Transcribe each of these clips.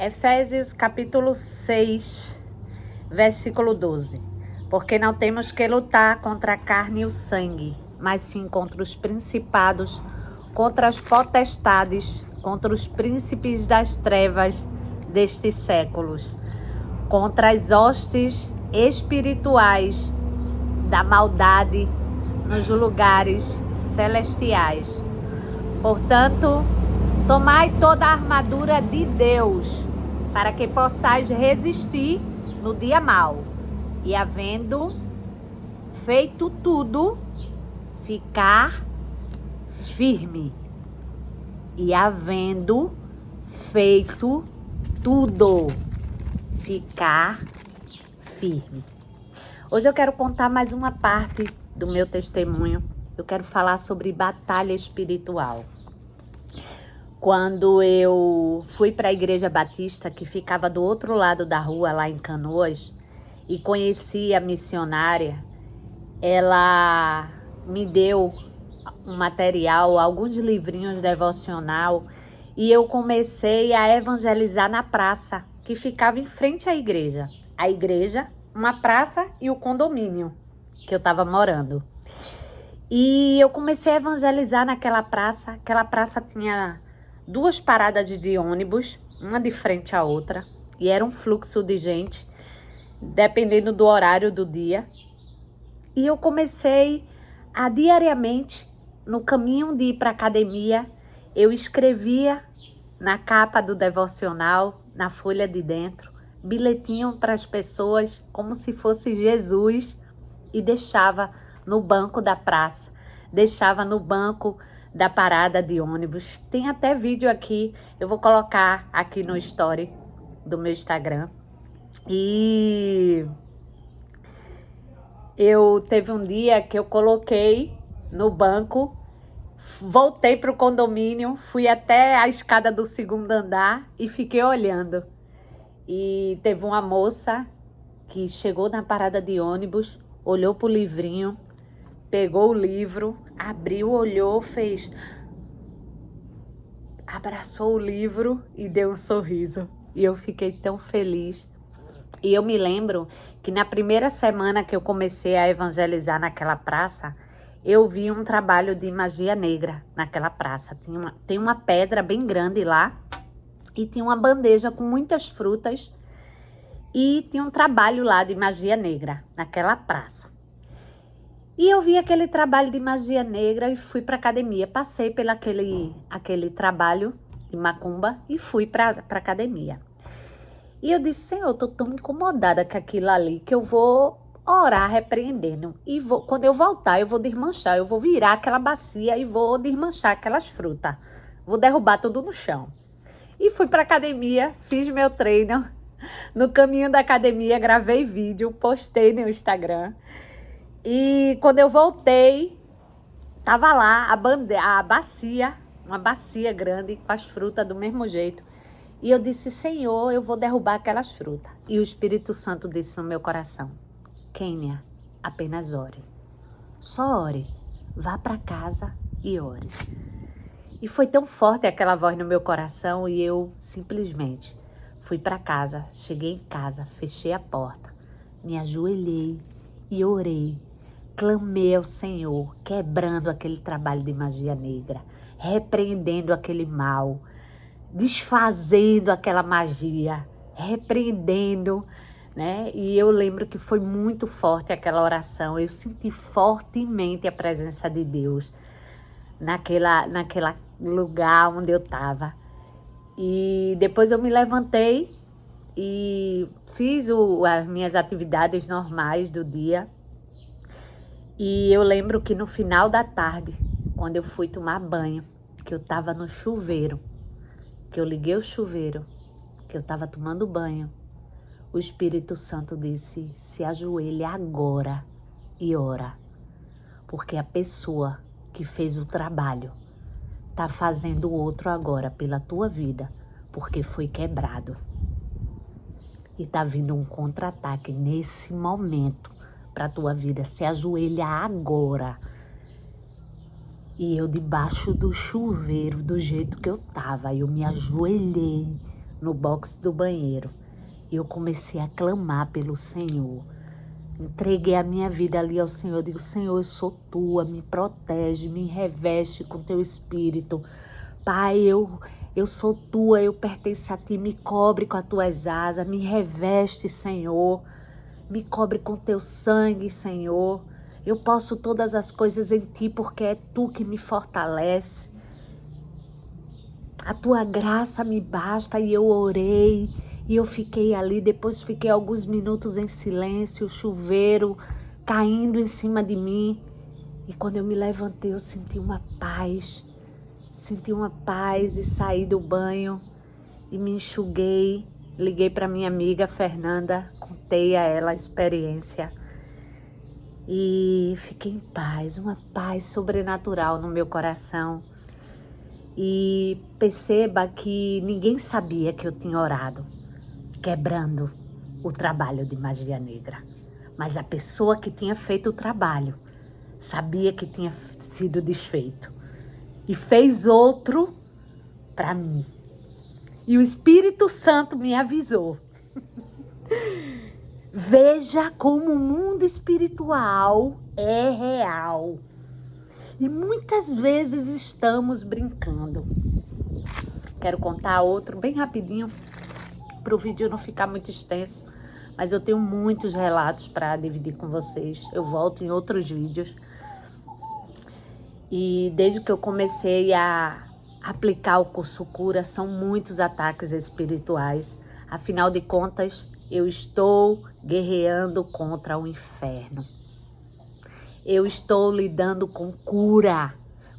Efésios capítulo 6, versículo 12. Porque não temos que lutar contra a carne e o sangue, mas sim contra os principados, contra as potestades, contra os príncipes das trevas destes séculos, contra as hostes espirituais da maldade nos lugares celestiais. Portanto, tomai toda a armadura de Deus, para que possais resistir no dia mau, e havendo feito tudo, ficar firme. E havendo feito tudo, ficar firme. Hoje eu quero contar mais uma parte do meu testemunho. Eu quero falar sobre batalha espiritual. Quando eu fui para a Igreja Batista, que ficava do outro lado da rua, lá em Canoas, e conheci a missionária, ela me deu um material, alguns livrinhos devocional, e eu comecei a evangelizar na praça, que ficava em frente à igreja. A igreja, uma praça e o condomínio que eu estava morando. E eu comecei a evangelizar naquela praça. Aquela praça tinha 2 paradas de ônibus, uma de frente à outra, e era um fluxo de gente, dependendo do horário do dia. E eu comecei a diariamente, no caminho de ir para a academia, eu escrevia na capa do devocional, na folha de dentro, bilhetinho para as pessoas, como se fosse Jesus, e deixava no banco da praça, deixava no banco da parada de ônibus. Tem até vídeo aqui, eu vou colocar aqui no story do meu Instagram. E eu teve um dia que eu coloquei no banco, voltei para o condomínio, fui até a escada do 2º andar e fiquei olhando. E teve uma moça que chegou na parada de ônibus, olhou pro livrinho, pegou o livro, abriu, olhou, abraçou o livro e deu um sorriso. E eu fiquei tão feliz. E eu me lembro que na primeira semana que eu comecei a evangelizar naquela praça, eu vi um trabalho de magia negra naquela praça. Tem uma pedra bem grande lá e tinha uma bandeja com muitas frutas e tinha um trabalho lá de magia negra naquela praça. E eu vi aquele trabalho de magia negra e fui para academia. Passei pelo aquele trabalho de macumba e fui para academia. E eu disse, Senhor, eu tô tão incomodada com aquilo ali que eu vou orar repreendendo. E quando eu voltar, eu vou desmanchar. Eu vou virar aquela bacia e vou desmanchar aquelas frutas. Vou derrubar tudo no chão. E fui para academia, fiz meu treino. No caminho da academia, gravei vídeo, postei no Instagram. E quando eu voltei, tava lá a bacia, uma bacia grande com as frutas do mesmo jeito. E eu disse, Senhor, eu vou derrubar aquelas frutas. E o Espírito Santo disse no meu coração, Kênia, apenas ore. Só ore. Vá para casa e ore. E foi tão forte aquela voz no meu coração e eu simplesmente fui para casa, cheguei em casa, fechei a porta, me ajoelhei e orei. Clamei ao Senhor, quebrando aquele trabalho de magia negra, repreendendo aquele mal, desfazendo aquela magia, repreendendo, né? E eu lembro que foi muito forte aquela oração. Eu senti fortemente a presença de Deus naquela lugar onde eu estava. E depois eu me levantei e fiz as minhas atividades normais do dia. E eu lembro que no final da tarde, quando eu fui tomar banho, que eu estava no chuveiro, que eu liguei o chuveiro, que eu estava tomando banho, o Espírito Santo disse, se ajoelhe agora e ora, porque a pessoa que fez o trabalho está fazendo outro agora pela tua vida, porque foi quebrado. E está vindo um contra-ataque nesse momento para a tua vida. Se ajoelha agora. E eu debaixo do chuveiro, do jeito que eu tava, eu me ajoelhei no box do banheiro. E eu comecei a clamar pelo Senhor. Entreguei a minha vida ali ao Senhor. Eu digo, Senhor, eu sou tua, me protege, me reveste com teu espírito. Pai, eu sou tua, eu pertenço a ti, me cobre com as tuas asas, me reveste, Senhor. Me cobre com teu sangue, Senhor. Eu posso todas as coisas em ti, porque é tu que me fortalece. A tua graça me basta. E eu orei, e eu fiquei ali. Depois fiquei alguns minutos em silêncio, o chuveiro caindo em cima de mim. E quando eu me levantei, eu senti uma paz. Senti uma paz e saí do banho e me enxuguei. Liguei para minha amiga Fernanda, contei a ela a experiência. E fiquei em paz, uma paz sobrenatural no meu coração. E perceba que ninguém sabia que eu tinha orado, quebrando o trabalho de magia negra. Mas a pessoa que tinha feito o trabalho sabia que tinha sido desfeito. E fez outro para mim. E o Espírito Santo me avisou. Veja como o mundo espiritual é real. E muitas vezes estamos brincando. Quero contar outro bem rapidinho, para o vídeo não ficar muito extenso. Mas eu tenho muitos relatos para dividir com vocês. Eu volto em outros vídeos. E desde que eu comecei a aplicar o curso cura, são muitos ataques espirituais. Afinal de contas, eu estou guerreando contra o inferno. Eu estou lidando com cura,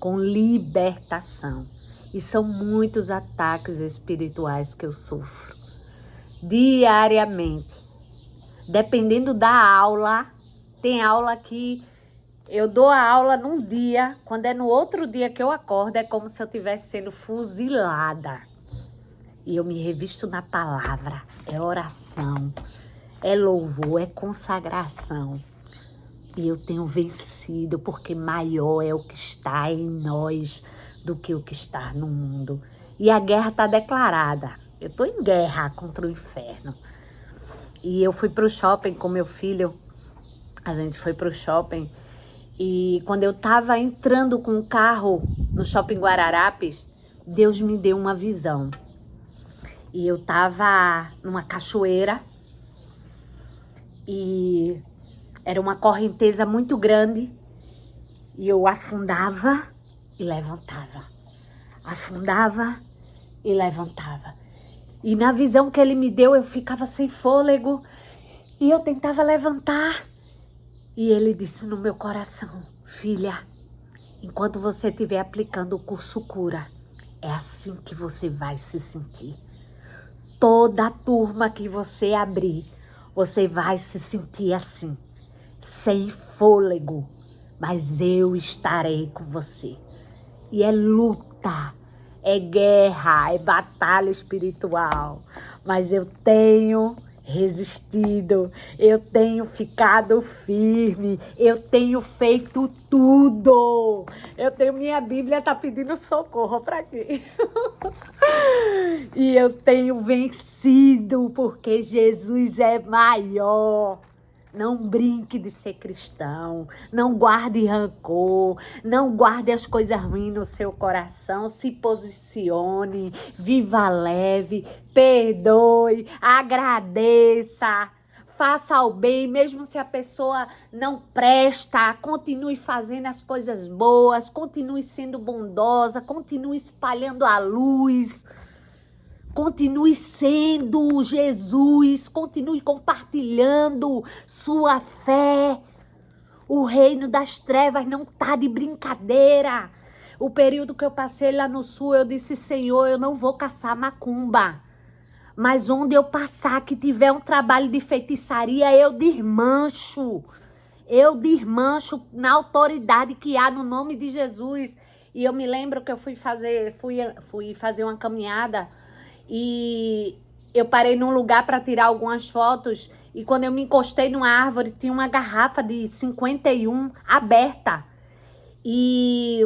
com libertação. E são muitos ataques espirituais que eu sofro diariamente. Dependendo da aula, tem aula que eu dou a aula num dia, quando é no outro dia que eu acordo, é como se eu estivesse sendo fuzilada. E eu me revisto na palavra, é oração, é louvor, é consagração. E eu tenho vencido, porque maior é o que está em nós do que o que está no mundo. E a guerra está declarada. Eu estou em guerra contra o inferno. E eu fui para o shopping com meu filho. A gente foi para o shopping. E quando eu estava entrando com o carro no Shopping Guararapes, Deus me deu uma visão. E eu estava numa cachoeira e era uma correnteza muito grande e eu afundava e levantava. Afundava e levantava. E na visão que ele me deu, eu ficava sem fôlego e eu tentava levantar. E ele disse no meu coração, filha, enquanto você estiver aplicando o curso cura, é assim que você vai se sentir. Toda a turma que você abrir, você vai se sentir assim, sem fôlego, mas eu estarei com você. E é luta, é guerra, é batalha espiritual, mas eu tenho resistido, eu tenho ficado firme, eu tenho feito tudo. Minha Bíblia tá pedindo socorro para quê? E eu tenho vencido, porque Jesus é maior. Não brinque de ser cristão, não guarde rancor, não guarde as coisas ruins no seu coração, se posicione, viva leve, perdoe, agradeça, faça o bem, mesmo se a pessoa não presta, continue fazendo as coisas boas, continue sendo bondosa, continue espalhando a luz. Continue sendo Jesus, continue compartilhando sua fé. O reino das trevas não está de brincadeira. O período que eu passei lá no sul, eu disse, Senhor, eu não vou caçar macumba. Mas onde eu passar, que tiver um trabalho de feitiçaria, eu desmancho. Eu desmancho na autoridade que há no nome de Jesus. E eu me lembro que eu fui fazer uma caminhada. E eu parei num lugar para tirar algumas fotos e quando eu me encostei numa árvore tinha uma garrafa de 51 aberta. E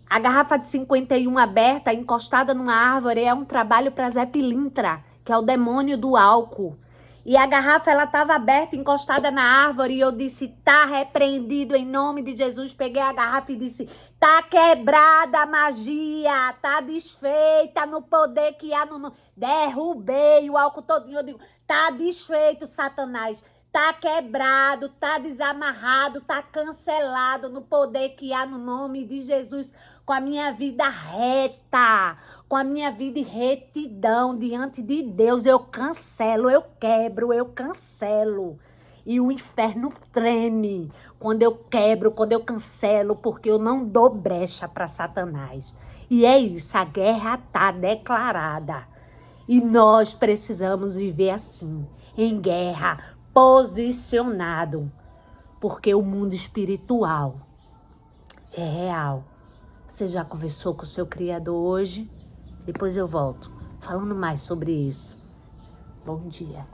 A garrafa de 51 aberta, encostada numa árvore, é um trabalho para Zé Pilintra, que é o demônio do álcool. E a garrafa, ela estava aberta, encostada na árvore, e eu disse, tá repreendido em nome de Jesus. Peguei a garrafa e disse, tá quebrada a magia, tá desfeita no poder que há no... Derrubei o álcool todinho, eu digo, tá desfeito, Satanás. Tá quebrado, tá desamarrado, tá cancelado no poder que há no nome de Jesus, com a minha vida reta, com a minha vida em retidão diante de Deus. Eu cancelo, eu quebro, eu cancelo. E o inferno treme quando eu quebro, quando eu cancelo, porque eu não dou brecha para Satanás. E é isso, a guerra tá declarada. E nós precisamos viver assim, em guerra, posicionado, porque o mundo espiritual é real. Você já conversou com o seu Criador hoje? Depois eu volto falando mais sobre isso. Bom dia.